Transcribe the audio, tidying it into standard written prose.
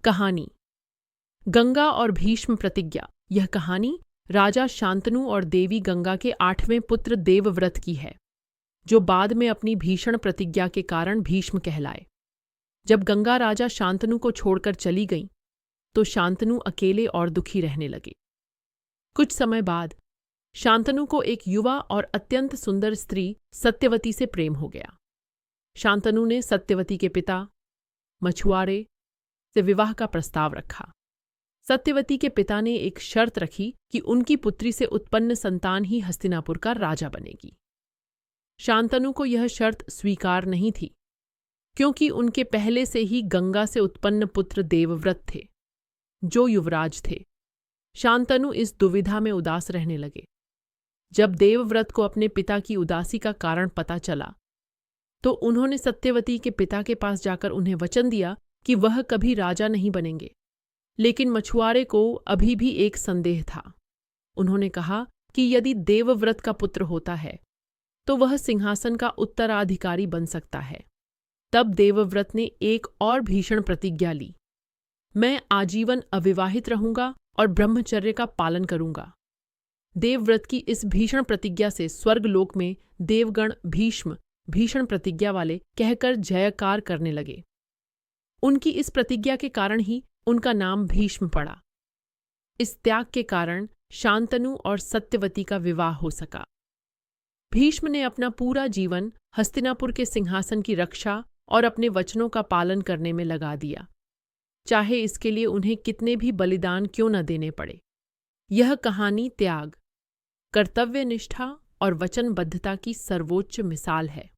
कहानी गंगा और भीष्म प्रतिज्ञा। यह कहानी राजा शांतनु और देवी गंगा के 8वें पुत्र देवव्रत की है, जो बाद में अपनी भीषण प्रतिज्ञा के कारण भीष्म कहलाए। जब गंगा राजा शांतनु को छोड़कर चली गईं, तो शांतनु अकेले और दुखी रहने लगे। कुछ समय बाद शांतनु को एक युवा और अत्यंत सुंदर स्त्री सत्यवती से प्रेम हो गया। शांतनु ने सत्यवती के पिता मछुआरे से विवाह का प्रस्ताव रखा। सत्यवती के पिता ने एक शर्त रखी कि उनकी पुत्री से उत्पन्न संतान ही हस्तिनापुर का राजा बनेगी। शांतनु को यह शर्त स्वीकार नहीं थी, क्योंकि उनके पहले से ही गंगा से उत्पन्न पुत्र देवव्रत थे, जो युवराज थे। शांतनु इस दुविधा में उदास रहने लगे। जब देवव्रत को अपने पिता की उदासी का कारण पता चला, तो उन्होंने सत्यवती के पिता के पास जाकर उन्हें वचन दिया कि वह कभी राजा नहीं बनेंगे। लेकिन मछुआरे को अभी भी एक संदेह था। उन्होंने कहा कि यदि देवव्रत का पुत्र होता है, तो वह सिंहासन का उत्तराधिकारी बन सकता है। तब देवव्रत ने एक और भीषण प्रतिज्ञा ली, मैं आजीवन अविवाहित रहूंगा और ब्रह्मचर्य का पालन करूंगा। देवव्रत की इस भीषण प्रतिज्ञा से स्वर्गलोक में देवगण भीष्म भीषण प्रतिज्ञा वाले कहकर जयकार करने लगे। उनकी इस प्रतिज्ञा के कारण ही उनका नाम भीष्म पड़ा। इस त्याग के कारण शांतनु और सत्यवती का विवाह हो सका। भीष्म ने अपना पूरा जीवन हस्तिनापुर के सिंहासन की रक्षा और अपने वचनों का पालन करने में लगा दिया, चाहे इसके लिए उन्हें कितने भी बलिदान क्यों न देने पड़े। यह कहानी त्याग, कर्तव्यनिष्ठा और वचनबद्धता की सर्वोच्च मिसाल है।